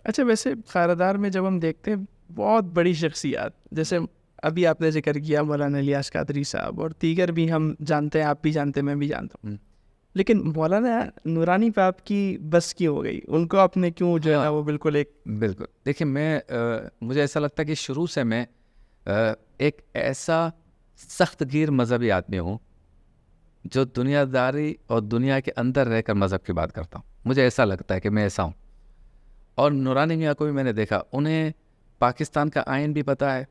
اچھا ویسے خیرادار میں جب ہم دیکھتے ہیں بہت بڑی شخصیات، جیسے ابھی آپ نے ذکر کیا مولانا الیاس قادری صاحب، اور دیگر بھی ہم جانتے ہیں، آپ بھی جانتے ہیں، میں بھی جانتا ہوں، لیکن مولانا نورانی پہ آپ کی بس کی ہو گئی، ان کو آپ نے کیوں جو ہے نا وہ بالکل ایک بالکل دیکھیں میں مجھے ایسا لگتا ہے کہ شروع سے میں ایک ایسا سخت گیر مذہبی آدمی ہوں جو دنیا داری اور دنیا کے اندر رہ کر مذہب کی بات کرتا ہوں. مجھے ایسا لگتا ہے کہ میں ایسا ہوں. اور نورانی میاں کو بھی میں نے دیکھا، انہیں پاکستان کا آئین بھی پتہ ہے،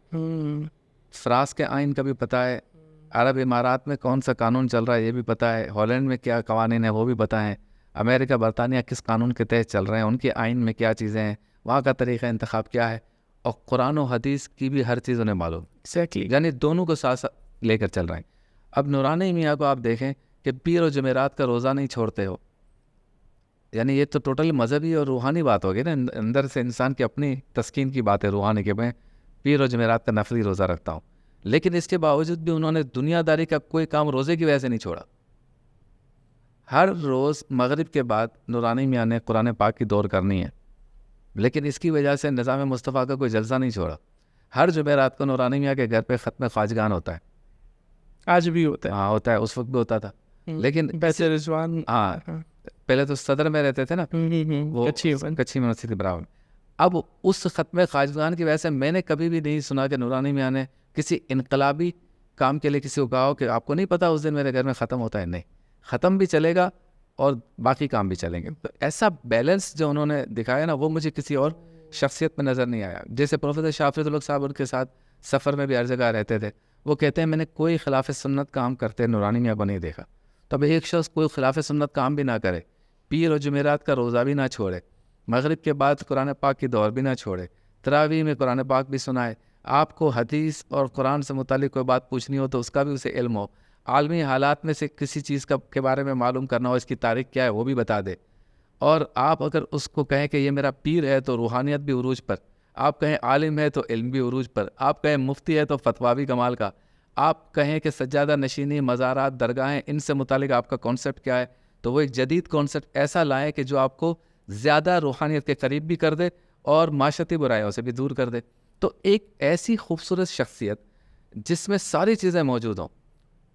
فرانس کے آئین کا بھی پتہ ہے، عرب امارات میں کون سا قانون چل رہا ہے یہ بھی پتہ ہے، ہالینڈ میں کیا قوانین ہیں وہ بھی پتہ ہیں، امریکہ برطانیہ کس قانون کے تحت چل رہے ہیں، ان کے آئین میں کیا چیزیں ہیں، وہاں کا طریقہ انتخاب کیا ہے، اور قرآن و حدیث کی بھی ہر چیز انہیں معلوم. یعنی دونوں کو ساتھ ساتھ لے کر چل رہے ہیں. اب نورانی میاں کو آپ دیکھیں کہ پیر و جمعرات کا روزہ نہیں چھوڑتے ہو، یعنی یہ تو ٹوٹل مذہبی اور روحانی بات ہوگی نا، اندر سے انسان کی اپنی تسکین کی بات ہے روحانی، کہ میں پیر و جمعرات کا نفلی روزہ رکھتا ہوں. لیکن اس کے باوجود بھی انہوں نے دنیا داری کا کوئی کام روزے کی وجہ سے نہیں چھوڑا. ہر روز مغرب کے بعد نورانی میاں نے قرآن پاک کی دور کرنی ہے، لیکن اس کی وجہ سے نظام مصطفیٰ کا کوئی جلسہ نہیں چھوڑا. ہر جمعرات کو نورانی میاں کے گھر پہ ختم خواجگان ہوتا ہے. آج بھی ہوتا ہے. ہاں ہوتا ہے، اس وقت بھی ہوتا تھا. لیکن بیت رضوان، ہاں پہلے تو صدر میں رہتے تھے نا، وہ کچھی یونیورسٹی براؤن. اب اس ختم خواجگان کی وجہ سے میں نے کبھی بھی نہیں سنا کہ نورانی میاں نے کسی انقلابی کام کے لیے کسی کو کہا ہو کہ آپ کو نہیں پتا اس دن میرے گھر میں ختم ہوتا ہے. نہیں، ختم بھی چلے گا اور باقی کام بھی چلیں گے. ایسا بیلنس جو انہوں نے دکھایا نا، وہ مجھے کسی اور شخصیت میں نظر نہیں آیا. جیسے پروفیسر شاہ فریدی الحق صاحب ان کے ساتھ سفر میں بھی ہر جگہ رہتے تھے، وہ کہتے ہیں میں نے کوئی خلاف سنت کام کرتے نورانی میاں کو نہیں دیکھا. تب ایک شخص کوئی خلاف سنت کام بھی نہ کرے، پیر و جمعرات کا روزہ بھی نہ چھوڑے، مغرب کے بعد قرآن پاک کی دور بھی نہ چھوڑے، تراویح میں قرآن پاک بھی سنائے، آپ کو حدیث اور قرآن سے متعلق کوئی بات پوچھنی ہو تو اس کا بھی اسے علم ہو، عالمی حالات میں سے کسی چیز کے بارے میں معلوم کرنا ہو، اس کی تاریخ کیا ہے وہ بھی بتا دے. اور آپ اگر اس کو کہیں کہ یہ میرا پیر ہے تو روحانیت بھی عروج پر، آپ کہیں عالم ہے تو علم بھی عروج پر، آپ کہیں مفتی ہے تو فتویٰ بھی کمال کا، آپ کہیں کہ سجادہ نشینی، مزارات، درگاہیں، ان سے متعلق آپ کا کانسیپٹ کیا ہے، تو وہ ایک جدید کانسیپٹ ایسا لائیں کہ جو آپ کو زیادہ روحانیت کے قریب بھی کر دے اور معاشرتی برائیوں سے بھی دور کر دے. تو ایک ایسی خوبصورت شخصیت جس میں ساری چیزیں موجود ہوں،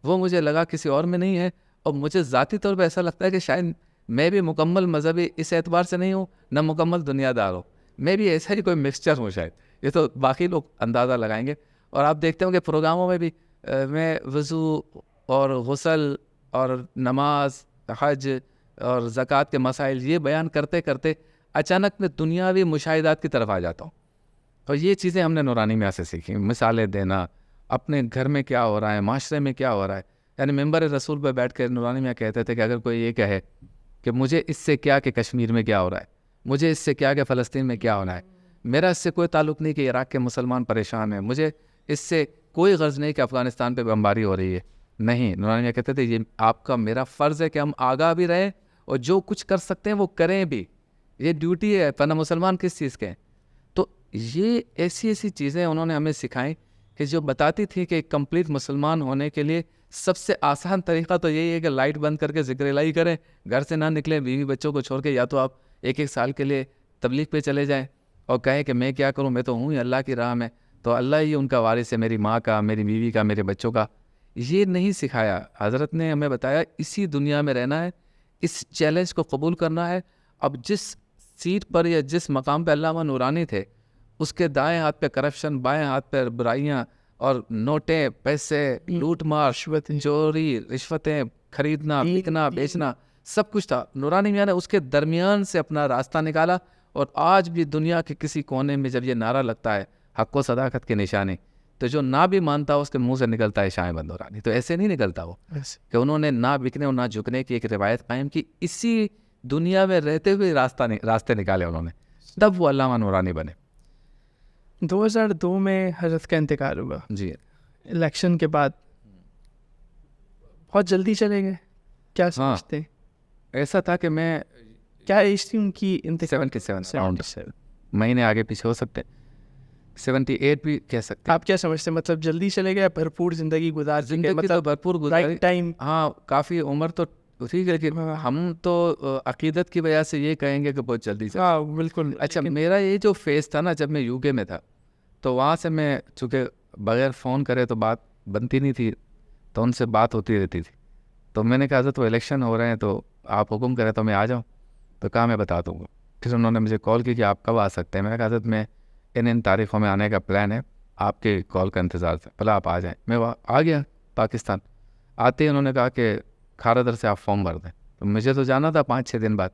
وہ مجھے لگا کسی اور میں نہیں ہے. اور مجھے ذاتی طور پہ ایسا لگتا ہے کہ شاید میں بھی مکمل مذہبی اس اعتبار سے نہیں ہوں، نہ مکمل دنیا دار ہوں، میں بھی ایسا ہی کوئی مکسچر ہوں شاید. یہ تو باقی لوگ اندازہ لگائیں گے. اور آپ دیکھتے ہوں کہ پروگراموں میں بھی میں وضو اور غسل اور نماز، حج اور زکوٰۃ کے مسائل یہ بیان کرتے کرتے اچانک میں دنیاوی مشاہدات کی طرف آ جاتا ہوں. اور یہ چیزیں ہم نے نورانی میاں سے سیکھی، مثالیں دینا، اپنے گھر میں کیا ہو رہا ہے، معاشرے میں کیا ہو رہا ہے. یعنی ممبر رسول پہ بیٹھ کے نورانی میاں کہتے تھے کہ اگر کوئی یہ کہے کہ مجھے اس سے کیا کہ کشمیر میں کیا ہو رہا ہے، مجھے اس سے کیا کہ فلسطین میں کیا ہونا ہے، میرا اس سے کوئی تعلق نہیں کہ عراق کے مسلمان پریشان ہیں، مجھے اس سے کوئی غرض نہیں کہ افغانستان پہ بمباری ہو رہی ہے. نہیں، نورانی میاں کہتے تھے یہ آپ کا میرا فرض ہے کہ ہم آگاہ بھی رہیں اور جو کچھ کر سکتے ہیں وہ کریں بھی، یہ ڈیوٹی ہے، ورنہ مسلمان کس چیز کے ہیں. تو یہ ایسی ایسی چیزیں انہوں نے ہمیں سکھائیں کہ جو بتاتی تھی کہ ایک کمپلیٹ مسلمان ہونے کے لیے سب سے آسان طریقہ تو یہی ہے کہ لائٹ بند کر کے ذکر الہی کریں، گھر سے نہ نکلیں، بیوی بچوں کو چھوڑ کے، یا تو آپ ایک ایک سال کے لیے تبلیغ پہ چلے جائیں اور کہیں کہ میں کیا کروں، میں تو ہوں ہی اللہ کی راہ میں، تو اللہ ہی ان کا وارث ہے، میری ماں کا، میری بیوی کا، میرے بچوں کا. یہ نہیں سکھایا. حضرت نے ہمیں بتایا اسی دنیا میں رہنا ہے، اس چیلنج کو قبول کرنا ہے. اب جس سیٹ پر یا جس مقام پہ علامہ نورانی تھے، اس کے دائیں ہاتھ پہ کرپشن، بائیں ہاتھ پہ برائیاں اور نوٹیں، پیسے، لوٹ مار، چوری، رشوتیں، خریدنا، بکنا، بیچنا، سب کچھ تھا. نورانی میاں نے اس کے درمیان سے اپنا راستہ نکالا. اور آج بھی دنیا کے کسی کونے میں جب یہ نعرہ لگتا ہے حق و صداقت کے نشانے، تو جو نہ بھی مانتا اس کے منہ سے نکلتا ہے شاہ بند نورانی. تو ایسے نہیں نکلتا وہ کہ انہوں نے نہ بکنے اور نہ جھکنے کی ایک روایت قائم کی، اسی دنیا میں رہتے ہوئے راستے نکالے انہوں نے، تب وہ علامہ نورانی بنے. 2002 میں حضرت کا انتقال ہوا. جی، الیکشن کے بعد بہت جلدی چلے گئے، کیا سمجھتے ہیں؟ ایسا تھا کہ میں کیا ایج تھی ان کی؟ 77 مہینے آگے پیچھے ہو سکتے، 78 بھی کہہ سکتے. آپ کیا سمجھتے ہیں، مطلب جلدی چلے گئے، بھرپور زندگی گزار زندگی تو بھرپور گزاری، ٹائم؟ ہاں کافی عمر تو ٹھیک ہے کہ ہم تو عقیدت کی وجہ سے یہ کہیں گے کہ بہت جلدی سے. ہاں بالکل. اچھا میرا یہ جو فیز تھا نا جب میں یو کے میں تھا تو وہاں سے میں چونکہ بغیر فون کرے تو بات بنتی نہیں تھی تو ان سے بات ہوتی رہتی تھی. تو میں نے کہا حضرت وہ الیکشن ہو رہے ہیں تو آپ حکم کریں تو میں آ جاؤں. تو کہا میں بتا دوں گا. پھر انہوں نے مجھے کال کی کہ آپ کب آ سکتے ہیں. میں نے کہا حضرت میں ان تاریخوں میں آنے کا پلان ہے, آپ کے کال کا انتظار تھا, بھلا آپ آ جائیں. میں آ گیا پاکستان. آتے ہی انہوں نے کہا کہ کھارادر سے آپ فارم بھر دیں. تو مجھے تو جانا تھا 5-6 دن بعد.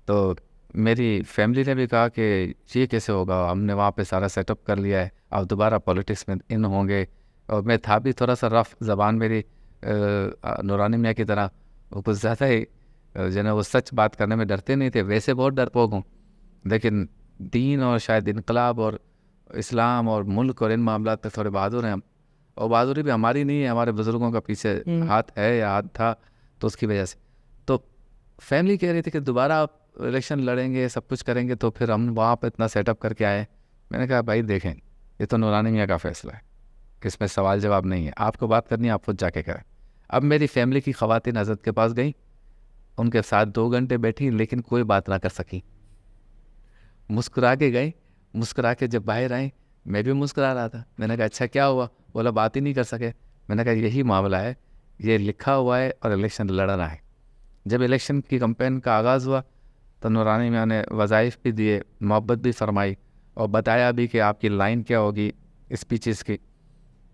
تو میری فیملی نے بھی کہا کہ یہ کیسے ہوگا, ہم نے وہاں پہ سارا سیٹ اپ کر لیا ہے, آپ دوبارہ پولیٹکس میں ان ہوں گے. اور میں تھا بھی تھوڑا سا رف زبان, میری نورانی میاں کی طرح وہ کچھ زیادہ ہی جو ہے نا وہ سچ بات کرنے میں ڈرتے نہیں تھے, ویسے بہت ڈرپوک ہوں, لیکن دین اور شاید انقلاب اور اسلام اور ملک اور ان معاملات پہ تھوڑے بہادر ہیں ہم. اور بہادری بھی ہماری نہیں ہے, ہمارے بزرگوں کا پیچھے ہاتھ ہے یا ہاتھ تھا, تو اس کی وجہ سے. تو فیملی کہہ رہی تھی کہ دوبارہ آپ الیکشن لڑیں گے, سب کچھ کریں گے, تو پھر ہم وہاں پہ اتنا سیٹ اپ کر کے آئے. میں نے کہا بھائی دیکھیں یہ تو نورانی میاں کا فیصلہ ہے, کہ اس میں سوال جواب نہیں ہے, آپ کو بات کرنی ہے آپ خود جا کے کریں. اب میری فیملی کی خواتین حضرت کے پاس گئیں, ان کے ساتھ 2 گھنٹے بیٹھی, لیکن کوئی بات نہ کر سکی. مسکرا کے گئے, مسکرا کے جب باہر آئیں میں بھی مسکرا رہا تھا. میں نے کہا اچھا کیا ہوا؟ بولا بات ہی نہیں کر سکے. میں نے کہا یہی معاملہ ہے, یہ لکھا ہوا ہے اور الیکشن لڑنا ہے. جب الیکشن کی کمپین کا آغاز ہوا تو نورانی میاں نے وظائف بھی دیے, محبت بھی فرمائی, اور بتایا بھی کہ آپ کی لائن کیا ہوگی اسپیچز کی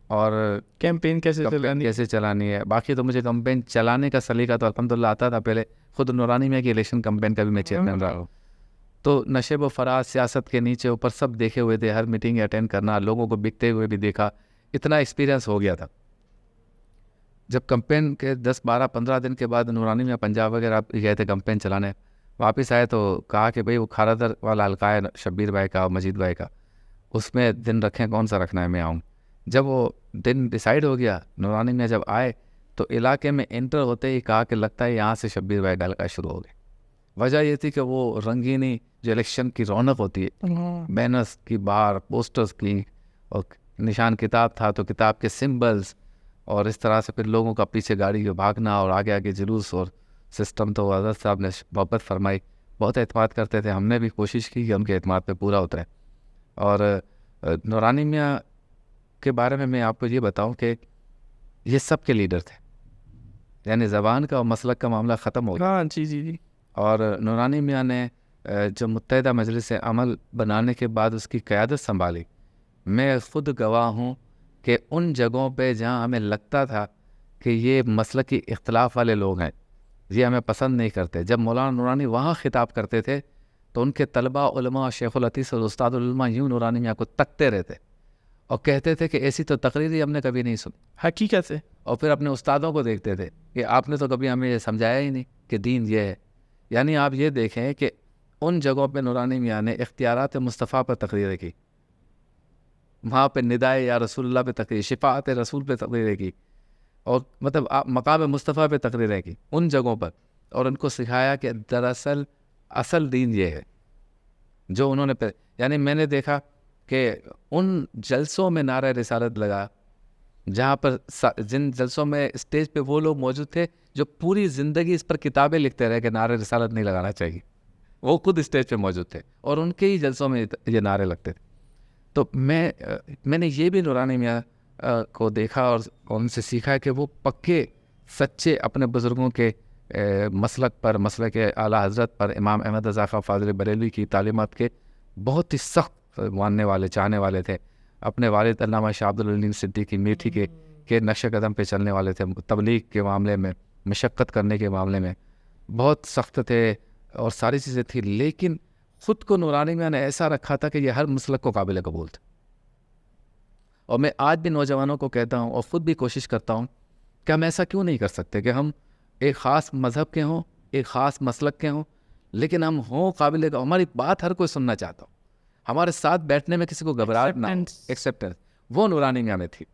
اور کیمپین کیسے چلانی ہے. باقی تو مجھے کمپین چلانے کا سلیقہ تو الحمدللہ آتا تھا پہلے, خود نورانی میاں کی الیکشن کمپین کا بھی میں چیئرمین رہا ہوں. تو نشیب و فراز سیاست کے نیچے اوپر سب دیکھے ہوئے تھے, ہر میٹنگ اٹینڈ کرنا, لوگوں کو بکتے ہوئے بھی دیکھا, اتنا ایکسپیرینس ہو گیا تھا. جب کمپین کے 10-12-15 دن کے بعد نورانی میاں پنجاب وغیرہ گئے تھے کمپین چلانے, واپس آئے تو کہا کہ بھئی وہ کھارادر والا حلقہ ہے شبیر بھائی کا اور مجید بھائی کا, اس میں دن رکھیں, کون سا رکھنا ہے, میں آؤں. جب وہ دن ڈیسائیڈ ہو گیا, نورانی میاں جب آئے تو علاقے میں انٹر ہوتے ہی کہا کہ لگتا ہے یہاں سے شبیر بھائی کا حلقہ شروع ہو گیا. وجہ یہ تھی کہ وہ رنگینی جو الیکشن کی رونق ہوتی ہے, بینرز کی باہر, پوسٹرز کی, اور نشان کتاب تھا تو کتاب کے سمبلز, اور اس طرح سے پھر لوگوں کا پیچھے گاڑی کے بھاگنا اور آگے آگے جلوس اور سسٹم. تو حضرت صاحب نے محبت فرمائی, بہت اعتماد کرتے تھے, ہم نے بھی کوشش کی کہ ان کے اعتماد پہ پورا اترے. اور نورانی میاں کے بارے میں میں آپ کو یہ بتاؤں کہ یہ سب کے لیڈر تھے, یعنی زبان کا اور مسلک کا معاملہ ختم ہو گیا. جی. اور نورانی میاں نے جو متحدہ مجلس عمل بنانے کے بعد اس کی قیادت سنبھالی, میں خود گواہ ہوں کہ ان جگہوں پہ جہاں ہمیں لگتا تھا کہ یہ مسلکی اختلاف والے لوگ ہیں, یہ ہمیں پسند نہیں کرتے, جب مولانا نورانی وہاں خطاب کرتے تھے تو ان کے طلباء, علماء, شیخ الحدیث اور استاد العلماء یوں نورانی میاں کو تکتے رہتے اور کہتے تھے کہ ایسی تو تقریر ہی ہم نے کبھی نہیں سنی. حقیقت سے. اور پھر اپنے استادوں کو دیکھتے تھے کہ آپ نے تو کبھی ہمیں یہ سمجھایا ہی نہیں کہ دین یہ ہے. یعنی آپ یہ دیکھیں کہ ان جگہوں پہ نورانی میاں نے اختیارات مصطفیٰ پر تقریریں کی, وہاں پہ ندائے یا رسول اللہ پہ تقریر, شفاعت رسول پہ تقریریں کی, اور مطلب مقام مصطفیٰ پہ تقریریں کی ان جگہوں پر, اور ان کو سکھایا کہ دراصل اصل دین یہ ہے جو انہوں نے یعنی میں نے دیکھا کہ ان جلسوں میں نعرہ رسالت لگا جہاں پر جن جلسوں میں اسٹیج پہ وہ لوگ موجود تھے جو پوری زندگی اس پر کتابیں لکھتے رہے کہ نعرہ رسالت نہیں لگانا چاہیے, وہ خود اسٹیج پہ موجود تھے اور ان کے ہی جلسوں میں یہ نعرے لگتے تھے. تو میں نے یہ بھی نورانی میاں کو دیکھا اور ان سے سیکھا کہ وہ پکے سچے اپنے بزرگوں کے مسلک پر, مسلک اعلیٰ حضرت پر, امام احمد رضا خان فاضل بریلوی کی تعلیمات کے بہت ہی سخت ماننے والے, چاہنے والے تھے. اپنے والد علامہ شاہ عبد العلیم صدیقی میٹھی کے نقش قدم پہ چلنے والے تھے. تبلیغ کے معاملے میں, مشقت کرنے کے معاملے میں بہت سخت تھے اور ساری چیزیں تھیں, لیکن خود کو نورانی میاں نے ایسا رکھا تھا کہ یہ ہر مسلک کو قابل قبول تھا. اور میں آج بھی نوجوانوں کو کہتا ہوں اور خود بھی کوشش کرتا ہوں کہ ہم ایسا کیوں نہیں کر سکتے کہ ہم ایک خاص مذہب کے ہوں, ایک خاص مسلک کے ہوں, لیکن ہم ہوں قابل, ہماری بات ہر کوئی سننا چاہتا ہوں, ہمارے ساتھ بیٹھنے میں کسی کو گھبراہٹ نہ ہو, ایکسیپٹنس, وہ نورانی میاں میں تھی.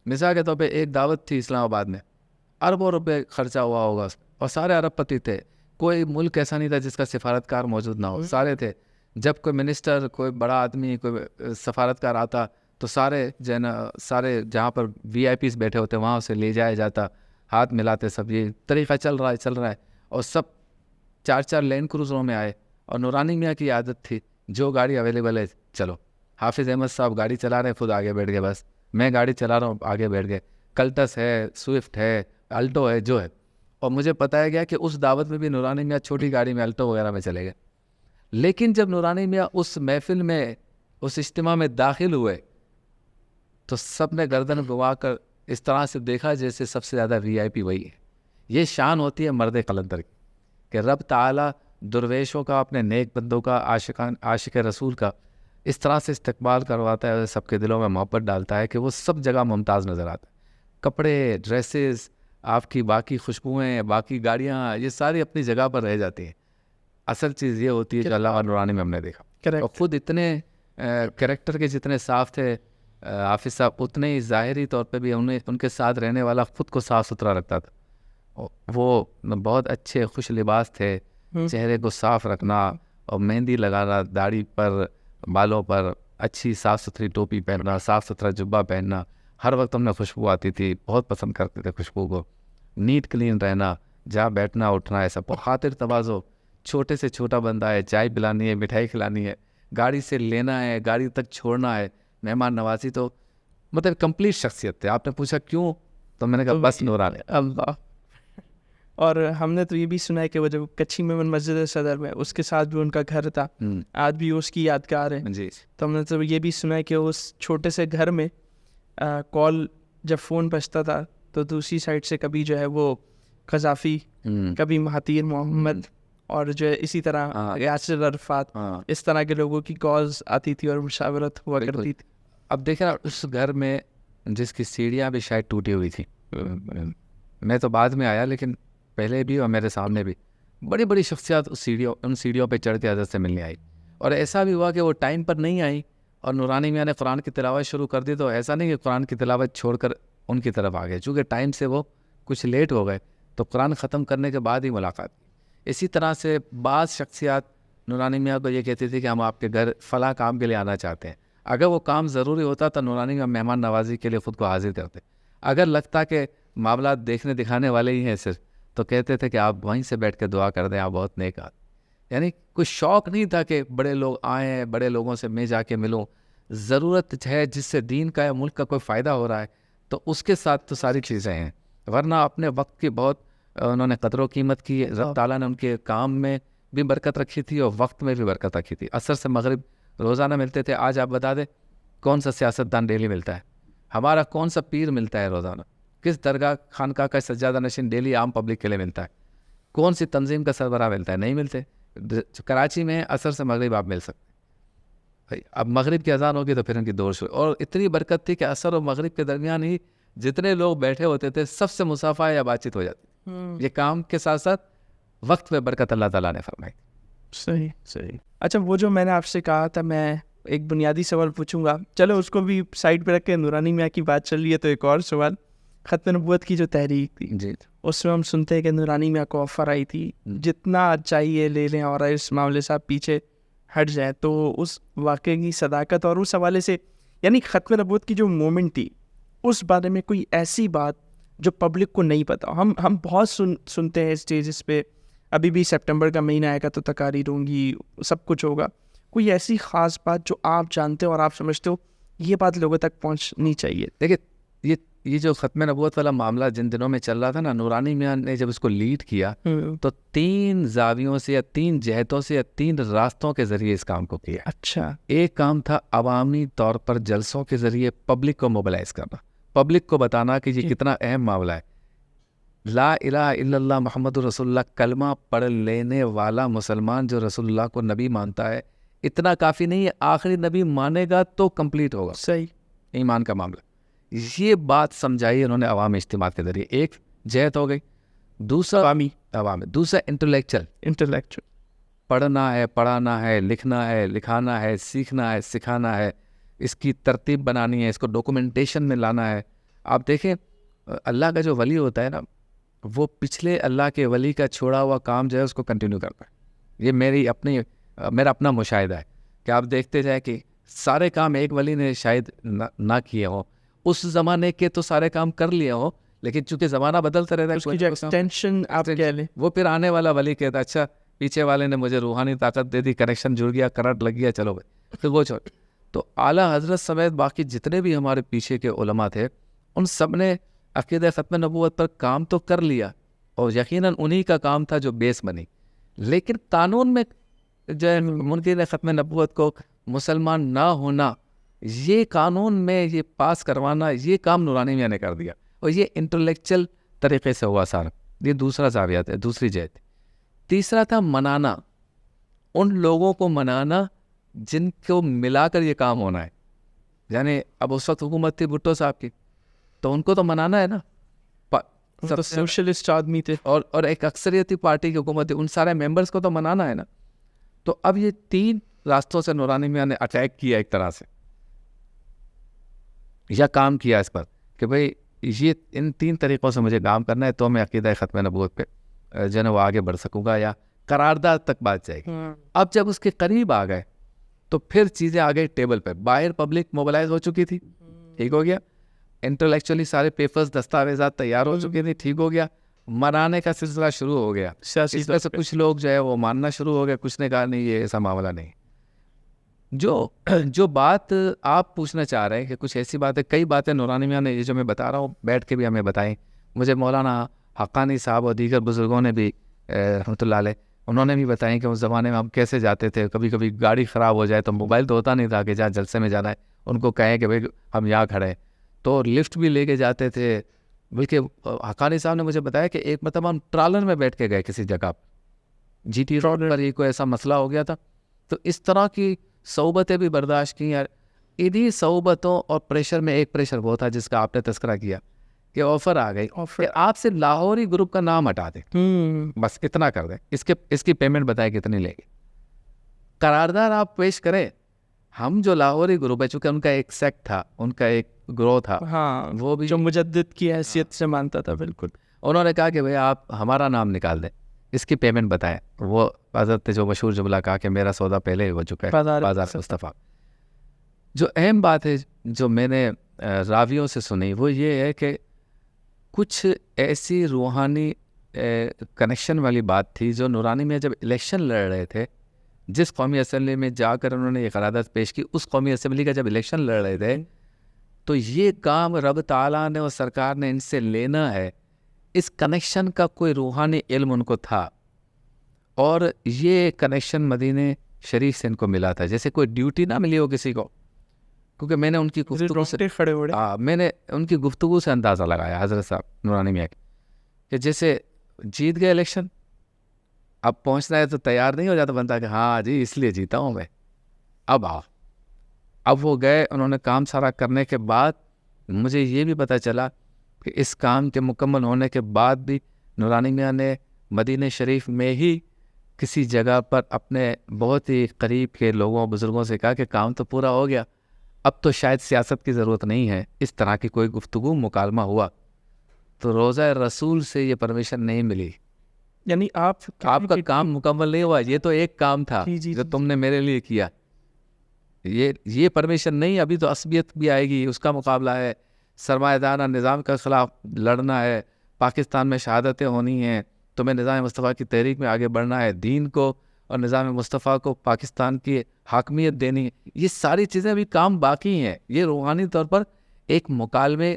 مثال کے طور پہ ایک دعوت تھی اسلام آباد میں, اربوں روپے خرچہ ہوا ہوگا اور سارے ارب پتی تھے, کوئی ملک ایسا نہیں تھا جس کا سفارتکار موجود نہ ہو, سارے تھے. جب کوئی منسٹر, کوئی بڑا آدمی, کوئی سفارتکار آتا تو سارے جو ہے نا, سارے جہاں پر وی آئی پیز بیٹھے ہوتے وہاں اسے لے جایا جاتا, ہاتھ ملاتے سب، یہ طریقہ چل رہا ہے اور سب 4 لینڈ کروزروں میں آئے. اور نورانی میاں کی عادت تھی جو گاڑی اویلیبل ہے چلو. حافظ احمد صاحب گاڑی چلا رہے ہیں، خود آگے بیٹھ گئے، بس میں گاڑی چلا رہا ہوں آگے بیٹھ گئے. کلٹس ہے، سوئفٹ ہے، الٹو ہے، جو ہے. اور مجھے بتایا گیا کہ اس دعوت میں بھی نورانی میاں چھوٹی گاڑی میں الٹو وغیرہ میں چلے گئے. لیکن جب نورانی میاں اس محفل میں، اس اجتماع میں داخل ہوئے تو سب نے گردن گوا کر اس طرح سے دیکھا جیسے سب سے زیادہ VIP وہی ہے. یہ شان ہوتی ہے مرد قلندر کی کہ رب تعالیٰ درویشوں کا، اپنے نیک بندوں کا، عاشق رسول کا اس طرح سے استقبال کرواتا ہے، سب کے دلوں میں محبت ڈالتا ہے کہ وہ سب جگہ ممتاز نظر آتا ہے. کپڑے، ڈریسز، آپ کی باقی خوشبوئیں، باقی گاڑیاں، یہ ساری اپنی جگہ پر رہ جاتی ہیں. اصل چیز یہ ہوتی ہے جو اللہ اور نورانی میں ہم نے دیکھا. اور خود اتنے کریکٹر کے جتنے صاف تھے حافظ صاحب، اتنے ہی ظاہری طور پہ بھی ان کے ساتھ رہنے والا خود کو صاف ستھرا رکھتا تھا. وہ بہت اچھے خوش لباس تھے، چہرے کو صاف رکھنا اور مہندی لگانا داڑھی پر، بالوں پر، اچھی صاف ستھری ٹوپی پہننا، صاف ستھرا جبہ پہننا. ہر وقت ہم نے خوشبو آتی تھی، بہت پسند کرتے تھے خوشبو کو. نیٹ کلین رہنا، جہاں بیٹھنا اٹھنا ہے سب خاطر تواضع. چھوٹے سے چھوٹا بندہ ہے، چائے پلانی ہے، مٹھائی کھلانی ہے، گاڑی سے لینا ہے، گاڑی تک چھوڑنا ہے، مہمان نوازی. تو مطلب کمپلیٹ شخصیت تھے. آپ نے پوچھا کیوں، تو میں نے کہا بس نورانی اللہ. اور ہم نے تو یہ بھی سنا ہے کہ وہ جب کچھی میں مسجد صدر میں اس کے ساتھ بھی ان کا گھر تھا، آج بھی اس کی یادگار ہے. جی. تو ہم نے تو یہ بھی سنا ہے کہ اس چھوٹے سے گھر میں کال جب فون بجتا تھا تو دوسری سائڈ سے کبھی جو ہے وہ قذافی، کبھی مہاتیر محمد، اور جو ہے اسی طرح یاسر عرفات، اس طرح کے لوگوں کی کالز آتی تھی اور مشاورت ہوا کرتی تھی. اب دیکھیں اس گھر میں جس کی سیڑھیاں بھی شاید ٹوٹی ہوئی تھی، میں تو بعد میں آیا لیکن پہلے بھی اور میرے سامنے بھی بڑی بڑی شخصیات ان سیڑھیوں پہ چڑھ کے حضرت سے ملنے آئی. اور ایسا بھی ہوا کہ وہ ٹائم پر نہیں آئی اور نورانی میاں نے قرآن کی تلاوت شروع کر دی، تو ایسا نہیں کہ قرآن کی تلاوت چھوڑ کر ان کی طرف آ گئے، چونکہ ٹائم سے وہ کچھ لیٹ ہو گئے تو قرآن ختم کرنے کے بعد ہی ملاقات کی. اسی طرح سے بعض شخصیات نورانی میاں کو یہ کہتی تھی کہ ہم آپ کے گھر فلاں کام کے لیے آنا چاہتے ہیں. اگر وہ کام ضروری ہوتا تو نورانی میاں مہمان نوازی کے لیے خود کو حاضر کرتے. اگر لگتا کہ معاملات دیکھنے دکھانے والے ہی ہیں صرف، تو کہتے تھے کہ آپ وہیں سے بیٹھ کے دعا کر دیں، آپ بہت نیک آدمی. یعنی کوئی شوق نہیں تھا کہ بڑے لوگ آئیں، بڑے لوگوں سے میں جا کے ملوں. ضرورت ہے جس سے دین کا یا ملک کا کوئی فائدہ ہو رہا ہے تو اس کے ساتھ تو ساری چیزیں ہیں. ورنہ اپنے وقت کی بہت انہوں نے قدر و قیمت کی. رب تعالیٰ نے ان کے کام میں بھی برکت رکھی تھی اور وقت میں بھی برکت رکھی تھی. عصر سے مغرب روزانہ ملتے تھے. آج آپ بتا دیں کون سا سیاستدان ڈیلی ملتا ہے؟ ہمارا کون سا پیر ملتا ہے روزانہ؟ کس درگاہ خانقاہ کا سجادہ نشین ڈیلی عام پبلک کے لیے ملتا ہے؟ کون سی تنظیم کا سربراہ ملتا ہے؟ نہیں ملتے. کراچی میں عصر سے مغرب آپ مل سکتے بھائی. اب مغرب کی اذان ہوگی تو پھر ان کی دور شروع. اور اتنی برکت تھی کہ عصر اور مغرب کے درمیان ہی جتنے لوگ بیٹھے ہوتے تھے سب سے مصافحہ یا بات چیت ہو جاتی. یہ کام کے ساتھ ساتھ وقت پہ برکت اللہ تعالیٰ نے فرمائی. صحیح. اچھا، وہ جو میں نے آپ سے کہا تھا میں ایک بنیادی سوال پوچھوں گا، چلو اس کو بھی سائڈ پہ رکھ کے نورانی میاں کی بات چل رہی ہے تو ایک اور سوال. ختم نبوت کی جو تحریک تھی جی، اس میں ہم سنتے ہیں کہ نورانی میاں کو آفر آئی تھی جتنا چاہیے لے لیں اور اس معاملے سے آپ پیچھے ہٹ جائیں. تو اس واقعے کی صداقت اور اس حوالے سے، یعنی ختم نبوت کی جو مومنٹ تھی اس بارے میں کوئی ایسی بات جو پبلک کو نہیں پتا. ہم بہت سنتے ہیں اسٹیجز پہ، ابھی بھی سپٹمبر کا مہینہ آئے گا تو تقاریر ہوں گی، سب کچھ ہوگا. کوئی ایسی خاص بات جو آپ جانتے ہو اور آپ سمجھتے ہو یہ بات لوگوں تک پہنچنی چاہیے؟ دیکھیے یہ جو ختم نبوت والا معاملہ جن دنوں میں چل رہا تھا نا، نورانی میاں نے جب اس کو لیڈ کیا تو 3 زاویوں سے یا 3 جہتوں سے یا 3 راستوں کے ذریعے اس کام کو کیا. اچھا. ایک کام تھا عوامی طور پر جلسوں کے ذریعے پبلک کو موبلائز کرنا، پبلک کو بتانا کہ یہ کتنا اہم معاملہ ہے. لا الہ الا اللہ محمد رسول اللہ کلمہ پڑھ لینے والا مسلمان جو رسول اللہ کو نبی مانتا ہے، اتنا کافی نہیں ہے، آخری نبی مانے گا تو کمپلیٹ ہوگا. صحیح. ایمان کا معاملہ. یہ بات سمجھائی انہوں نے عوامی اجتماع کے ذریعے. ایک جہت ہو گئی. دوسرا عوامی. دوسرا انٹلیکچل. پڑھنا ہے، پڑھانا ہے، لکھنا ہے، لکھانا ہے، سیکھنا ہے، سکھانا ہے، اس کی ترتیب بنانی ہے، اس کو ڈاکومنٹیشن میں لانا ہے. آپ دیکھیں اللہ کا جو ولی ہوتا ہے نا، وہ پچھلے اللہ کے ولی کا چھوڑا ہوا کام جو ہے اس کو کنٹینیو کرتا ہے. یہ میرا اپنا مشاہدہ ہے کہ آپ دیکھتے جائیں کہ سارے کام ایک ولی نے شاید نہ کیے ہوں، اس زمانے کے تو سارے کام کر لیے ہوں، لیکن چونکہ زمانہ بدلتا رہتا ہے اس کی جو ایکسٹینشن آپ کہہ لیں وہ پھر آنے والا ولی کہتا اچھا پیچھے والے نے مجھے روحانی طاقت دے دی, کنیکشن جڑ گیا, کرنٹ لگ گیا, چلو بھائی پھر وہ چھوڑ. تو اعلیٰ حضرت سمیت باقی جتنے بھی ہمارے پیچھے کے علماء تھے ان سب نے عقیدہ ختم نبوت پر کام تو کر لیا اور یقیناً انہی کا کام تھا جو بیس بنی, لیکن قانون میں جو ہے منکر ختم نبوت کو مسلمان نہ ہونا, یہ قانون میں یہ پاس کروانا, یہ کام نورانی میاں نے کر دیا اور یہ انٹلیکچل طریقے سے ہوا سارا. یہ دوسرا زاویہ ہے, دوسری جہت. تیسرا تھا منانا, ان لوگوں کو منانا جن کو ملا کر یہ کام ہونا ہے. یعنی اب اس وقت حکومت تھی بھٹو صاحب کی, تو ان کو تو منانا ہے نا, تو سوشلسٹ آدمی تھے اور ایک اکثریتی پارٹی کی حکومت تھی, ان سارے ممبرس کو تو منانا ہے نا. تو اب یہ 3 راستوں سے نورانی میاں نے اٹیک کیا ایک طرح سے, یا کام کیا اس پر کہ بھئی یہ ان 3 طریقوں سے مجھے کام کرنا ہے تو میں عقیدہ ختم نبوت پہ جو ہے وہ آگے بڑھ سکوں گا یا قرارداد تک بات جائے گی. اب جب اس کے قریب آ گئے تو پھر چیزیں آ گئی ٹیبل پہ, باہر پبلک موبلائز ہو چکی تھی, ٹھیک ہو گیا, انٹلیکچولی سارے پیپرز دستاویزات تیار ہو چکے تھے, ٹھیک ہو گیا, منانے کا سلسلہ شروع ہو گیا. اس میں سے کچھ لوگ جو ہے وہ ماننا شروع ہو گئے, کچھ نے کہا نہیں یہ ایسا معاملہ نہیں. جو بات آپ پوچھنا چاہ رہے ہیں کہ کچھ ایسی باتیں, کئی باتیں نورانی میاں نے یہ جو میں بتا رہا ہوں بیٹھ کے بھی ہمیں بتائیں. مجھے مولانا حقانی صاحب اور دیگر بزرگوں نے بھی رحمۃ اللہ علیہ انہوں نے بھی بتائیں کہ اس زمانے میں ہم کیسے جاتے تھے. کبھی کبھی گاڑی خراب ہو جائے تو موبائل تو ہوتا نہیں تھا کہ جہاں جلسے میں جانا ہے ان کو کہیں کہ بھائی ہم یہاں کھڑے ہیں, تو لفٹ بھی لے کے جاتے تھے. بلکہ حقانی صاحب نے مجھے بتایا کہ ایک مرتبہ ہم ٹرالر میں بیٹھ کے گئے کسی جگہ, جی ٹی روڈ پر, یہ کوئی ایسا مسئلہ ہو گیا تھا. تو اس طرح کی صحبتیں بھی برداشت کی. انہی صحبتوں اور پریشر میں ایک پریشر وہ تھا جس کا آپ نے تذکرہ کیا کہ آفر آ گئی کہ آپ سے لاہوری گروپ کا نام ہٹا دیں, بس اتنا کر دیں, اس کی پیمنٹ بتائیں کتنی لے گی, قرارداد آپ پیش کریں. ہم جو لاہوری گروپ ہے, چونکہ ان کا ایک سیکٹ تھا, ان کا ایک گروہ تھا, ہاں وہ بھی جو مجدد کی حیثیت سے مانتا تھا, بالکل. انہوں نے کہا کہ بھئی آپ ہمارا نام نکال دیں, اس کی پیمنٹ بتائیں. وہ حضرت جو مشہور جملہ کہا کہ میرا سودا پہلے ہی ہو چکا ہے بازار مصطفیٰ. جو اہم بات ہے جو میں نے راویوں سے سنی وہ یہ ہے کہ کچھ ایسی روحانی کنیکشن والی بات تھی جو نورانی میں جب الیکشن لڑ رہے تھے, جس قومی اسمبلی میں جا کر انہوں نے یہ قرارداد پیش کی, اس قومی اسمبلی کا جب الیکشن لڑ رہے تھے تو یہ کام رب تعالیٰ نے اور سرکار نے ان سے لینا ہے. اس کنیکشن کا کوئی روحانی علم ان کو تھا اور یہ کنیکشن مدینہ شریف سے ان کو ملا تھا. جیسے کوئی ڈیوٹی نہ ملی ہو کسی کو, کیونکہ میں نے ان کی گفتگو سے میں نے ان کی گفتگو سے اندازہ لگایا حضرت صاحب نورانی میاں کہ جیسے جیت گئے الیکشن, اب پہنچنا ہے تو تیار نہیں ہو جاتا بنتا کہ ہاں جی اس لیے جیتا ہوں میں, اب آؤ. اب وہ گئے, انہوں نے کام سارا کرنے کے بعد مجھے یہ بھی پتہ چلا کہ اس کام کے مکمل ہونے کے بعد بھی نورانی میاں نے مدینہ شریف میں ہی کسی جگہ پر اپنے بہت ہی قریب کے لوگوں بزرگوں سے کہا کہ کام تو پورا ہو گیا, اب تو شاید سیاست کی ضرورت نہیں ہے. اس طرح کی کوئی گفتگو مکالمہ ہوا تو روضہ رسول سے یہ پرمیشن نہیں ملی. یعنی آپ کا کام مکمل نہیں ہوا, یہ تو ایک کام تھا جو تم نے میرے لیے کیا, یہ پرمیشن نہیں. ابھی تو عصبیت بھی آئے گی, اس کا مقابلہ ہے, سرمایہ دارانہ نظام کے خلاف لڑنا ہے, پاکستان میں شہادتیں ہونی ہیں, تمہیں نظام مصطفیٰ کی تحریک میں آگے بڑھنا ہے, دین کو اور نظام مصطفیٰ کو پاکستان کی حاکمیت دینی ہے. یہ ساری چیزیں ابھی کام باقی ہیں. یہ روحانی طور پر ایک مکالمے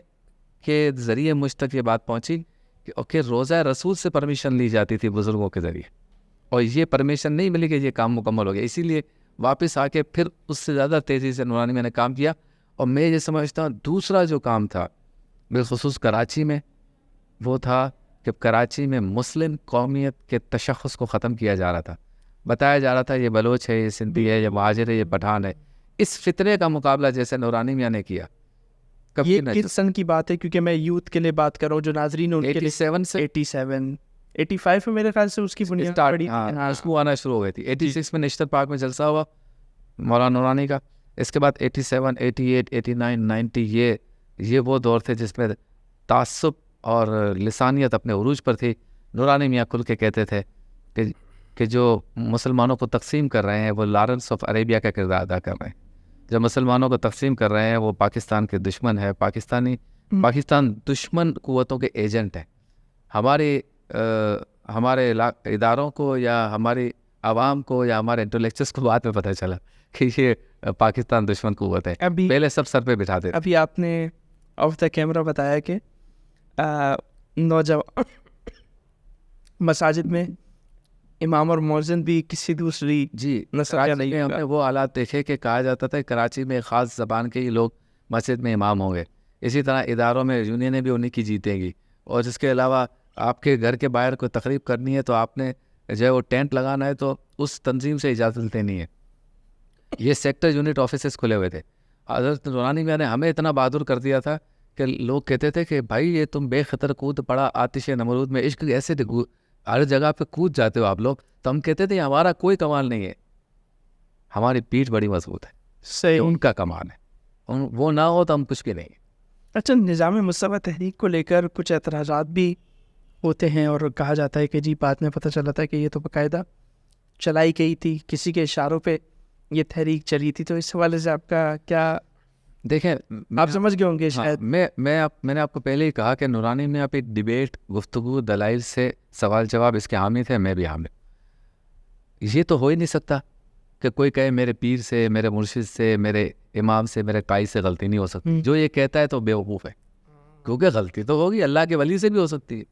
کے ذریعے مجھ تک یہ بات پہنچی کہ اوکے روضہ رسول سے پرمیشن لی جاتی تھی بزرگوں کے ذریعے, اور یہ پرمیشن نہیں ملی کہ یہ کام مکمل ہو گیا. اسی لیے واپس آ کے پھر اس سے زیادہ تیزی سے نورانی میں نے کام کیا. اور میں یہ سمجھتا ہوں دوسرا جو کام تھا بالخصوص کراچی میں, وہ تھا کہ کراچی میں مسلم قومیت کے تشخص کو ختم کیا جا رہا تھا. بتایا جا رہا تھا یہ بلوچ ہے, یہ سندھی ہے, یہ مہاجر ہے, یہ پٹھان ہے. اس فتنے کا مقابلہ جیسے نورانی میاں نے کیا. یہ کس سن کی بات ہے؟ کیونکہ میں یوتھ کے لیے بات کر رہا ہوں, جو ناظرین ان کے لیے 87 85 میں میرے خیال سے اس کی بنیاد پڑی, اس کو آنا شروع ہو گئی تھی. 86 میں نشتر پارک میں جلسہ ہوا مولانا نورانی کا. اس کے بعد 87 88 89 90 یہ وہ دور تھے جس میں تعصب اور لسانیت اپنے عروج پر تھی. نورانی میاں کھل کے کہتے تھے کہ جو مسلمانوں کو تقسیم کر رہے ہیں وہ لارنس آف عربیہ کا کردار ادا کر رہے ہیں. جو مسلمانوں کو تقسیم کر رہے ہیں وہ پاکستان کے دشمن ہے, پاکستانی پاکستان دشمن قوتوں کے ایجنٹ ہیں. ہمارے اداروں کو یا ہماری عوام کو یا ہمارے انٹلیکچوئلس کو بعد میں پتہ چلا کہ یہ پاکستان دشمن قوت ہے. پہلے سب سر پہ بٹھا دیتے. ابھی آپ نے آف دا کیمرہ بتایا کہ نوجوان مساجد میں امام اور مؤذن بھی کسی دوسری کراچی میں ہم نے وہ حالات دیکھے کہ کہا جاتا تھا کراچی میں خاص زبان کے ہی لوگ مسجد میں امام ہوں گے. اسی طرح اداروں میں یونینیں بھی انہیں کی جیتیں گی. اور اس کے علاوہ آپ کے گھر کے باہر کوئی تقریب کرنی ہے تو آپ نے جو ہے وہ ٹینٹ لگانا ہے تو اس تنظیم سے اجازت لینی ہے. یہ سیکٹر یونٹ آفیسز کھلے ہوئے تھے. حضرت نورانی میاں نے ہمیں اتنا بہادر کر دیا تھا کہ لوگ کہتے تھے کہ بھائی یہ تم بے خطر کود پڑا آتش نمرود میں عشق ایسے ہر جگہ پہ کود جاتے ہو آپ لوگ. تو ہم کہتے تھے ہمارا کوئی کمال نہیں ہے, ہماری پیٹھ بڑی مضبوط ہے. صحیح, ان کا کمال ہے, وہ نہ ہو تو ہم کچھ بھی نہیں. اچھا, نظام مصطفیٰ تحریک کو لے کر کچھ اعتراضات بھی ہوتے ہیں اور کہا جاتا ہے کہ جی بعد میں پتہ چلا تھا کہ یہ تو باقاعدہ چلائی گئی تھی, کسی کے اشاروں پہ یہ تحریک چلی تھی. تو اس حوالے سے آپ کا کیا؟ دیکھیں آپ سمجھ گئے ہوں گے شاید. میں نے آپ کو پہلے ہی کہا کہ نورانی میں آپ ایک ڈیبیٹ, گفتگو, دلائل سے سوال جواب اس کے حامی تھے, میں بھی حامی. یہ تو ہو ہی نہیں سکتا کہ کوئی کہے میرے پیر سے, میرے مرشد سے, میرے امام سے, میرے قائد سے غلطی نہیں ہو سکتی. جو یہ کہتا ہے تو بیوقوف ہے, کیونکہ غلطی تو ہوگی, اللہ کے ولی سے بھی ہو سکتی ہے,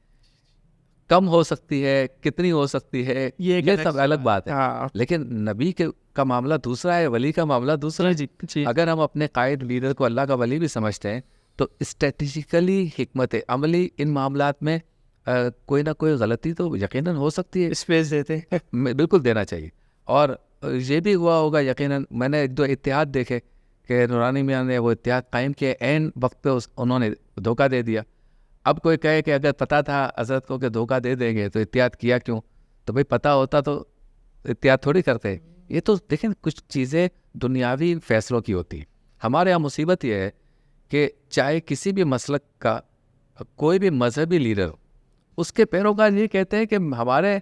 کم ہو سکتی ہے, کتنی ہو سکتی ہے, یہ سب الگ بات ہے. لیکن نبی کا معاملہ دوسرا ہے, ولی کا معاملہ دوسرا ہے. اگر ہم اپنے قائد لیڈر کو اللہ کا ولی بھی سمجھتے ہیں تو اسٹریٹجیکلی حکمت عملی ان معاملات میں کوئی نہ کوئی غلطی تو یقیناً ہو سکتی ہے. اسپیس دیتے بالکل دینا چاہیے. اور یہ بھی ہوا ہوگا یقیناً, میں نے ایک دو اتحاد دیکھے کہ نورانی میاں نے وہ اتحاد قائم کیے, عین وقت پہ انہوں نے دھوکہ دے دیا. اب کوئی کہے کہ اگر پتہ تھا حضرت کو کہ دھوکہ دے دیں گے تو اتحاد کیا کیوں؟ تو بھائی پتہ ہوتا تو اتحاد تھوڑی کرتے. یہ تو دیکھیں کچھ چیزیں دنیاوی فیصلوں کی ہوتی ہیں. ہمارے یہاں مصیبت یہ ہے کہ چاہے کسی بھی مسلک کا کوئی بھی مذہبی لیڈر ہو, اس کے پیروکار یہ کہتے ہیں کہ ہمارے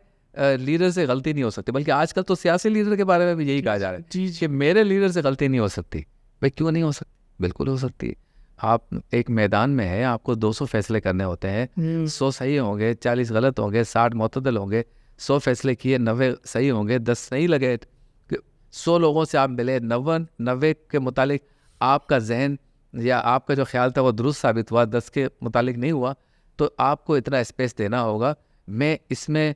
لیڈر سے غلطی نہیں ہو سکتی. بلکہ آج کل تو سیاسی لیڈر کے بارے میں بھی یہی کہا جا رہا ہے کہ میرے لیڈر سے غلطی نہیں ہو سکتی. بھائی کیوں نہیں ہو سکتی؟ بالکل ہو سکتی ہے. آپ ایک میدان میں ہیں, آپ کو 200 فیصلے کرنے ہوتے ہیں, 100 صحیح ہوں گے, 40 غلط ہوں گے, 60 معتدل ہوں گے. 100 فیصلے کیے, 90 صحیح ہوں گے, 10 نہیں لگے. 100 لوگوں سے آپ ملے, 90 کے متعلق آپ کا ذہن یا آپ کا جو خیال تھا وہ درست ثابت ہوا, 10 کے متعلق نہیں ہوا, تو آپ کو اتنا اسپیس دینا ہوگا. میں اس میں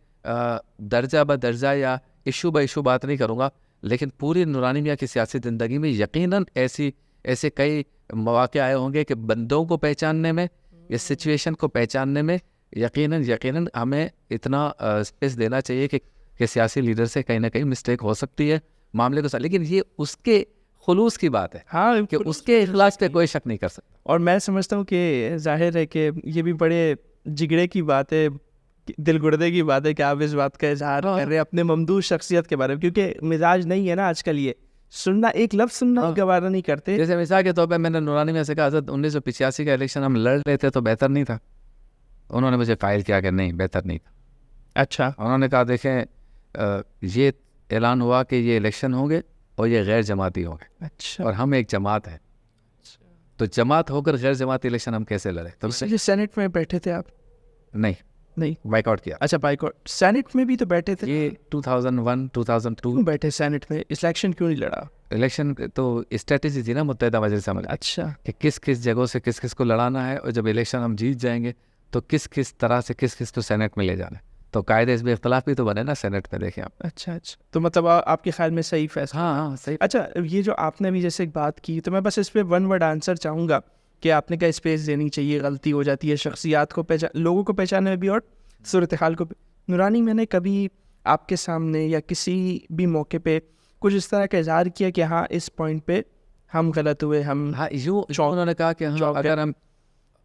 درجہ بہ درجہ یا ایشو بہ ایشو بات نہیں کروں گا, لیکن پوری نورانی میاں کی سیاسی زندگی میں یقیناً ایسے کئی مواقع آئے ہوں گے کہ بندوں کو پہچاننے میں, اس سچویشن کو پہچاننے میں یقیناً ہمیں اتنا اسپیس دینا چاہیے کہ سیاسی لیڈر سے کہیں نہ کہیں مسٹیک ہو سکتی ہے معاملے کو ساتھ. لیکن یہ اس کے خلوص کی بات ہے, ہاں, کہ اس کے اخلاص پہ کوئی شک نہیں کر سکتا. اور میں سمجھتا ہوں کہ ظاہر ہے کہ یہ بھی بڑے جگڑے کی بات ہے, دل گردے کی بات ہے کہ آپ اس بات کا اظہار کر رہے ہیں اپنے ممدوح شخصیت کے بارے میں, کیونکہ مزاج نہیں ہے نا آج کل یہ سننا, ایک لفظ سننا گوارا نہیں کرتے. جیسے مثال کے طور پہ میں نے نورانی میں سے کہا حضرت 1985 کا الیکشن ہم لڑ رہے تھے تو بہتر نہیں تھا. انہوں نے مجھے قائل کیا کہ نہیں بہتر نہیں تھا. اچھا, انہوں نے کہا دیکھیں یہ اعلان ہوا کہ یہ الیکشن ہوں گے اور یہ غیر جماعتی ہوں گے. اچھا, اور ہم ایک جماعت ہیں, تو جماعت ہو کر غیر جماعتی الیکشن ہم کیسے لڑیں؟ تو سینٹ میں بیٹھے تھے آپ؟ نہیں بائک آؤٹ کیا. اچھا, بائک آؤٹ. سینٹ میں بھی تو بیٹھے تھے. یہ 2001-2002 بیٹھے سینٹ میں, الیکشن کیوں نہیں لڑا؟ الیکشن تو اسٹریٹجی تھی نا متحدہ مجلس عمل. اچھا, کہ کس جگہوں سے کس کو لڑانا ہے, اور جب الیکشن ہم جیت جائیں گے تو کس طرح سے کس کو سینٹ میں لے جانا ہے. تو قاعدے اس میں اختلاف بھی تو بنے نا سینٹ میں, دیکھیں آپ. اچھا, تو مطلب آپ کے خیال میں صحیح فیصلہ؟ ہاں صحیح. اچھا, یہ جو آپ نے ابھی جیسے ایک بات کی, تو میں بس اس پہ 1 ورڈ آنسر چاہوں گا کہ آپ نے کیا اسپیس دینی چاہیے, غلطی ہو جاتی ہے شخصیات کو لوگوں کو پہچاننے میں بھی اور صورتحال کو. نورانی میں نے کبھی آپ کے سامنے یا کسی بھی موقع پہ کچھ اس طرح کا اظہار کیا کہ ہاں اس پوائنٹ پہ ہم غلط ہوئے, ہم یوں انہوں نے کہا کہ اگر ہم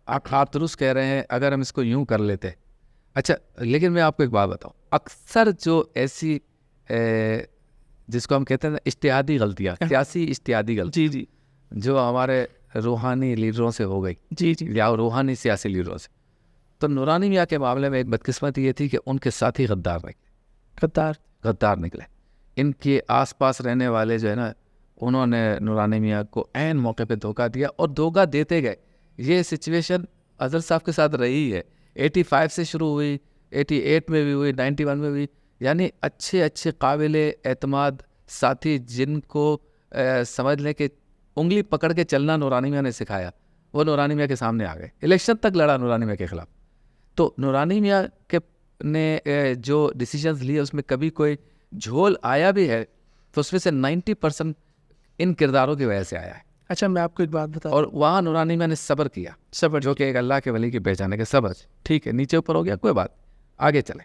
آپ درست کہہ رہے ہیں, اگر ہم اس کو یوں کر لیتے. اچھا, لیکن میں آپ کو ایک بات بتاؤں, اکثر جو ایسی جس کو ہم کہتے ہیں اجتہادی غلطیاں, سیاسی اجتہادی غلطی, جی جو ہمارے روحانی لیڈروں سے ہو گئی, یا روحانی سیاسی لیڈروں سے, تو نورانی میاں کے معاملے میں ایک بدقسمتی یہ تھی کہ ان کے ساتھی غدار نکلے. ان کے آس پاس رہنے والے جو ہے نا, انہوں نے نورانی میاں کو عین موقع پہ دھوکہ دیا, اور دھوکہ دیتے گئے. یہ سچویشن اظہر صاحب کے ساتھ رہی ہے. 85 سے شروع ہوئی, 88 میں بھی ہوئی, 91 میں بھی. یعنی اچھے قابل اعتماد ساتھی جن کو سمجھ لیں کہ انگلی پکڑ کے چلنا نورانی میاں نے سکھایا, وہ نورانی میاں کے سامنے آ گئے. الیکشن تک لڑا نورانی میاں کے خلاف. تو نورانی میاں کے نے جو ڈیسیجنز لیے اس میں کبھی کوئی جھول آیا بھی ہے تو اس میں سے 90% ان کرداروں کی وجہ سے آیا ہے. اچھا میں آپ کو ایک بات بتا, اور وہاں نورانی میاں نے صبر کیا, صبر جو کہ ایک اللہ کے ولی کی پہچان ہے کہ صبر. ٹھیک ہے, نیچے اوپر ہو گیا کوئی بات, آگے چلیں.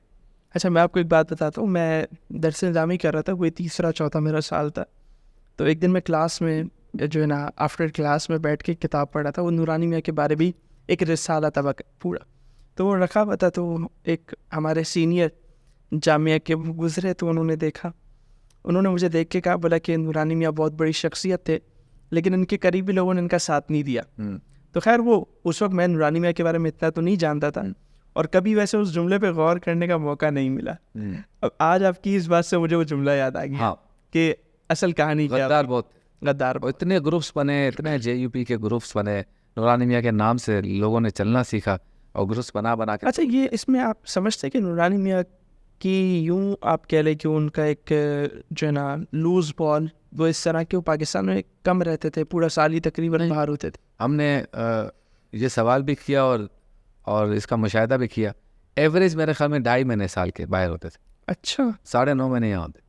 اچھا میں آپ کو ایک بات بتاتا ہوں. میں درس نظامی کر رہا تھا, کوئی تیسرا چوتھا میرا سال تھا. تو ایک دن میں کلاس میں جو ہے نا آفٹر کلاس میں بیٹھ کے کتاب پڑھ رہا تھا. وہ نورانی میاں کے بارے بھی ایک رسالہ تھا پورا, تو وہ رکھا ہوا تھا. تو ایک ہمارے سینئر جامعہ کے گزرے, تو انہوں نے دیکھا, انہوں نے مجھے دیکھ کے کہا, بولا کہ نورانی میاں بہت بڑی شخصیت تھے لیکن ان کے قریبی لوگوں نے ان کا ساتھ نہیں دیا. تو خیر وہ اس وقت میں نورانی میاں کے بارے میں اتنا تو نہیں جانتا تھا اور کبھی ویسے اس جملے پہ غور کرنے کا موقع نہیں ملا. اب آج آپ کی اس بات سے مجھے وہ جملہ یاد آ گیا کہ اصل کہانی کیا. غدار اتنے گروپس بنے, اتنے JUP کے گروپس بنے, نورانی میاں کے نام سے لوگوں نے چلنا سیکھا اور گروپس بنا کے. اچھا یہ اس میں آپ سمجھتے کہ نورانی میاں کی یوں آپ کہہ لیں کہ ان کا ایک جو ہے نا لوز بال, وہ اس طرح کے وہ پاکستان میں کم رہتے تھے, پورا سال ہی تقریباً باہر ہوتے تھے. ہم نے یہ سوال بھی کیا اور اس کا مشاہدہ بھی کیا. ایوریج میرے خیال میں 2.5 مہینے سال کے باہر ہوتے تھے. اچھا 9.5 مہینے یہاں ہوتے,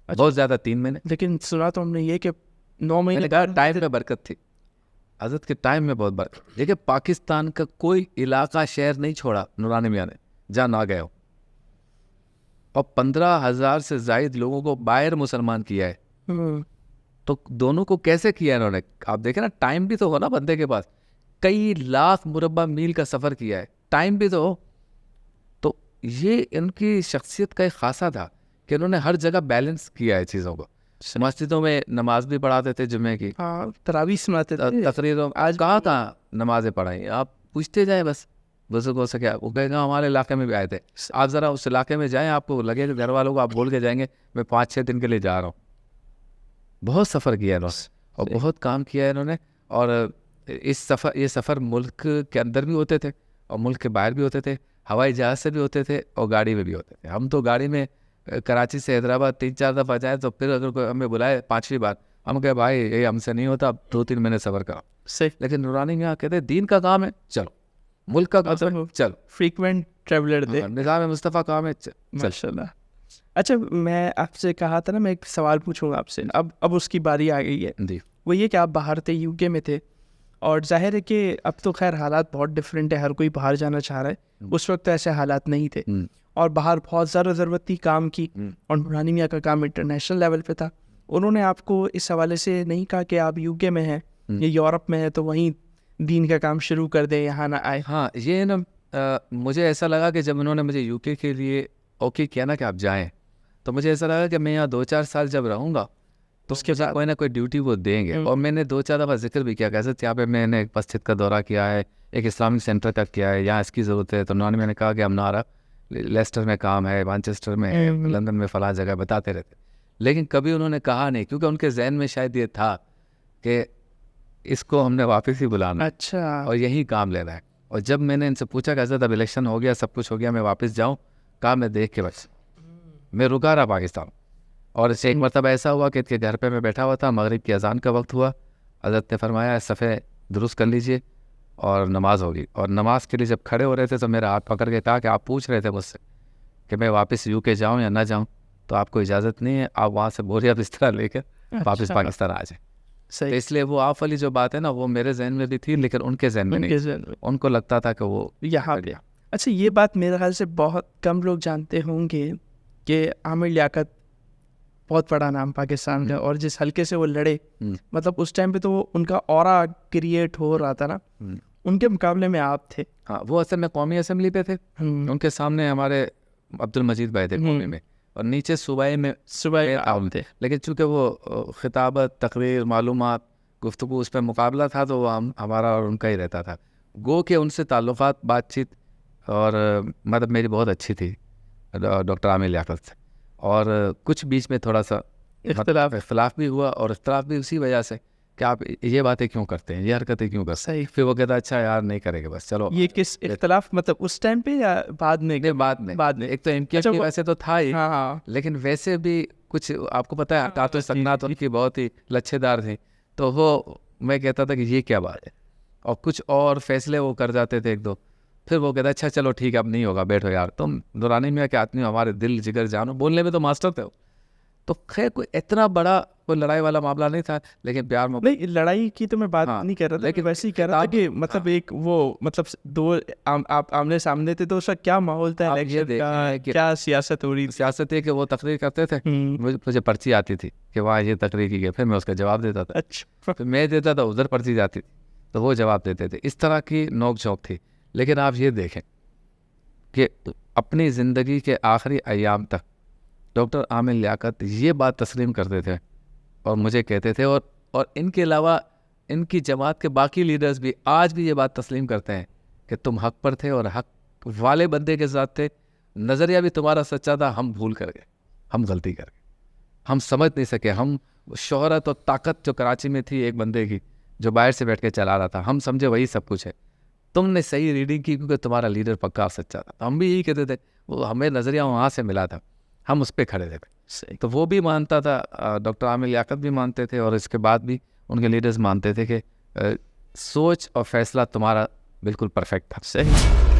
بہت زیادہ 3 مہینے. لیکن سنا تو ہم نے یہ کہ 9 مہینے ٹائم میں برکت تھی, حضرت کے ٹائم میں بہت برکت. دیکھیے پاکستان کا کوئی علاقہ شہر نہیں چھوڑا نورانی میاں نے جہاں نہ گئے ہو, اور 15,000 سے زائد لوگوں کو باہر مسلمان کیا ہے. تو دونوں کو کیسے کیا انہوں نے؟ آپ دیکھیں نا, ٹائم بھی تو ہو نا بندے کے پاس, کئی لاکھ مربع میل کا سفر کیا ہے, ٹائم بھی تو ہو. تو یہ ان کی شخصیت کا ایک خاصہ تھا کہ انہوں نے ہر جگہ بیلنس کیا ہے چیزوں کو. مسجدوں میں نماز بھی پڑھاتے تھے جمعے کی, تراویح سناتے تھے, تقریروں. آج کہاں نمازیں پڑھائیں, آپ پوچھتے جائیں بس بزرگوں سے, کیا وہ کہے گا ہمارے علاقے میں بھی آئے تھے. آپ ذرا اس علاقے میں جائیں, آپ کو لگے کہ گھر والوں کو آپ بول کے جائیں گے میں 5-6 دن کے لیے جا رہا ہوں. بہت سفر کیا انہوں نے اور بہت کام کیا انہوں نے. اور یہ سفر ملک کے اندر بھی ہوتے تھے اور ملک کے باہر بھی ہوتے تھے, ہوائی جہاز سے بھی ہوتے تھے اور گاڑی میں بھی ہوتے تھے. ہم تو گاڑی میں کراچی سے حیدرآباد 3-4 دفعہ جائیں تو پھر اگر کوئی ہمیں بلائے 5ویں بار, ہم کہے بھائی یہ ہم سے نہیں ہوتا, اب 2-3 مہینے سفر کرو. لیکن نورانی میاں کہتے دین کا کام ہے, چلو, ملک کا کام ہے, چلو, فریکوینٹ ٹریولر تھے, نظام مصطفیٰ کام ہے, ماشاء اللہ. اچھا میں آپ سے کہا تھا نا میں ایک سوال پوچھوں گا آپ سے, اب اس کی باری آ گئی ہے. جی. وہ یہ کہ آپ باہر تھے, UK میں تھے, اور ظاہر ہے کہ اب تو خیر حالات بہت ڈفرینٹ ہے, ہر کوئی باہر جانا چاہ رہا ہے. اس وقت تو ایسے حالات نہیں تھے اور باہر بہت زیادہ ضرورت تھی کام کی, اور نورانی میاں کا کام انٹرنیشنل لیول پہ تھا. انہوں نے آپ کو اس حوالے سے نہیں کہا کہ آپ UK میں ہیں یا یورپ میں ہیں تو وہیں دین کا کام شروع کر دیں, یہاں نہ آئے؟ ہاں, یہ نا مجھے ایسا لگا کہ جب انہوں نے مجھے UK کے لیے اوکے کیا نا کہ آپ جائیں, تو مجھے ایسا لگا کہ میں یہاں 2-4 سال جب رہوں گا تو اس کے بعد کوئی نہ کوئی ڈیوٹی وہ دیں گے. اور میں نے 2-4 دفعہ ذکر بھی کیا, کیسے یہاں پہ میں نے ایک مسجد کا دورہ کیا ہے, ایک اسلامک سینٹر کا کیا ہے, یہاں اس کی ضرورت ہے. تو انہوں نے کہا کہ ہم نہ آ رہا, لیسٹر میں کام ہے, مانچسٹر میں ہے, لندن میں فلاں جگہ, بتاتے رہتے. لیکن کبھی انہوں نے کہا نہیں, کیونکہ ان کے ذہن میں شاید یہ تھا کہ اس کو ہم نے واپس ہی بلانا, اچھا, اور یہی کام لینا ہے. اور جب میں نے ان سے پوچھا کہ حضرت اب الیکشن ہو گیا, سب کچھ ہو گیا, میں واپس جاؤں, کہا میں دیکھ کے بس میں رکا رہا پاکستان. اور اسے ایک مرتبہ ایسا ہوا کہ گھر پہ میں بیٹھا ہوا تھا, مغرب کی اذان کا وقت ہوا, حضرت نے فرمایا صفحے درست کر لیجئے اور نماز ہوگی. اور نماز کے لیے جب کھڑے ہو رہے تھے تو میرا ہاتھ پکڑ کے کہا کہ آپ پوچھ رہے تھے مجھ سے کہ میں واپس UK جاؤں یا نہ جاؤں, تو آپ کو اجازت نہیں ہے, آپ وہاں سے بوریا بستر لے کر واپس پاکستان آ جائیں. تو اس لیے وہ آپ والی جو بات ہے نا, وہ میرے ذہن میں بھی تھی لیکن ان کے ذہن میں نہیں, ان کو لگتا تھا کہ وہ یہاں پہ. اچھا یہ بات میرے خیال سے بہت کم لوگ جانتے ہوں گے کہ عامر لیاقت بہت بڑا نام پاکستان کا, اور جس حلقے سے وہ لڑے, مطلب اس ٹائم پہ تو ان کا اورا کریٹ ہو رہا تھا نا, ان کے مقابلے میں آپ تھے. ہاں, وہ اصل میں قومی اسمبلی پہ تھے, ان کے سامنے ہمارے عبد المجید بھائی تھے قومی میں, اور نیچے صوبائی میں عام تھے. لیکن چونکہ وہ خطابت, تقریر, معلومات, گفتگو, اس پہ مقابلہ تھا تو وہ ہمارا اور ان کا ہی رہتا تھا. گو کہ ان سے تعلقات, بات چیت اور مطلب میری بہت اچھی تھی ڈاکٹر عامر لیاقت سے, اور کچھ بیچ میں تھوڑا سا اختلاف بھی ہوا, اور اختلاف بھی اسی وجہ سے کہ آپ یہ باتیں کیوں کرتے ہیں, یہ حرکتیں کیوں کرتے ہیں. پھر وہ کہتا اچھا یار نہیں کرے گا بس چلو. یہ کس اختلاف مطلب اس ٹائم پہ یا بعد میں؟ بعد میں ایک تو ایم کیو کی ویسے تو تھا ہی, لیکن ویسے بھی کچھ آپ کو پتا ہے حرکات و سکنات ان کی بہت ہی لچھے دار تھی. تو وہ میں کہتا تھا کہ یہ کیا بات ہے, اور کچھ اور فیصلے وہ کر جاتے تھے ایک دو. پھر وہ کہتا اچھا چلو ٹھیک ہے اب نہیں ہوگا بیٹھو یار, تم نورانی میاں کے آدمی ہمارے دل جگر جانو, بولنے میں تو ماسٹر تھے. تو خیر کوئی اتنا بڑا کوئی لڑائی والا معاملہ نہیں تھا, لیکن پیار میں نہیں لڑائی کی تو میں بات نہیں کر رہا تھا, لیکن ویسے ہی کہہ رہا تھا کہ مطلب ایک وہ مطلب دو آپ آمنے سامنے تھے تو اس کا کیا ماحول تھا, الیکشن کا کیا سیاست ہو رہی تھی. سیاست ہے کہ وہ تقریر کرتے تھے, مجھے پرچی آتی تھی کہ وہاں یہ تقریر کی گئی, پھر میں اس کا جواب دیتا تھا. اچھا پھر میں دیتا تھا, ادھر پرچی جاتی تھی تو وہ جواب دیتے تھے. اس طرح کی نوک جھونک تھی. لیکن آپ یہ دیکھیں کہ اپنی زندگی کے آخری ایام تک ڈاکٹر عامر لیاقت یہ بات تسلیم کرتے تھے اور مجھے کہتے تھے, اور ان کے علاوہ ان کی جماعت کے باقی لیڈرز بھی آج بھی یہ بات تسلیم کرتے ہیں کہ تم حق پر تھے اور حق والے بندے کے ساتھ تھے. نظریہ بھی تمہارا سچا تھا, ہم بھول کر گئے, ہم غلطی کر گئے, ہم سمجھ نہیں سکے. ہم شہرت اور طاقت جو کراچی میں تھی ایک بندے کی جو باہر سے بیٹھ کے چلا رہا تھا, ہم سمجھے وہی سب کچھ ہے. تم نے صحیح ریڈنگ کی کیونکہ تمہارا لیڈر پکا اور سچا تھا. ہم بھی یہی کہتے تھے, وہ ہمیں نظریہ وہاں سے ملا تھا, ہم اس پہ کھڑے تھے. تو وہ بھی مانتا تھا, ڈاکٹر عامر لیاقت بھی مانتے تھے, اور اس کے بعد بھی ان کے لیڈرز مانتے تھے کہ سوچ اور فیصلہ تمہارا بالکل پرفیکٹ تھا. صحیح.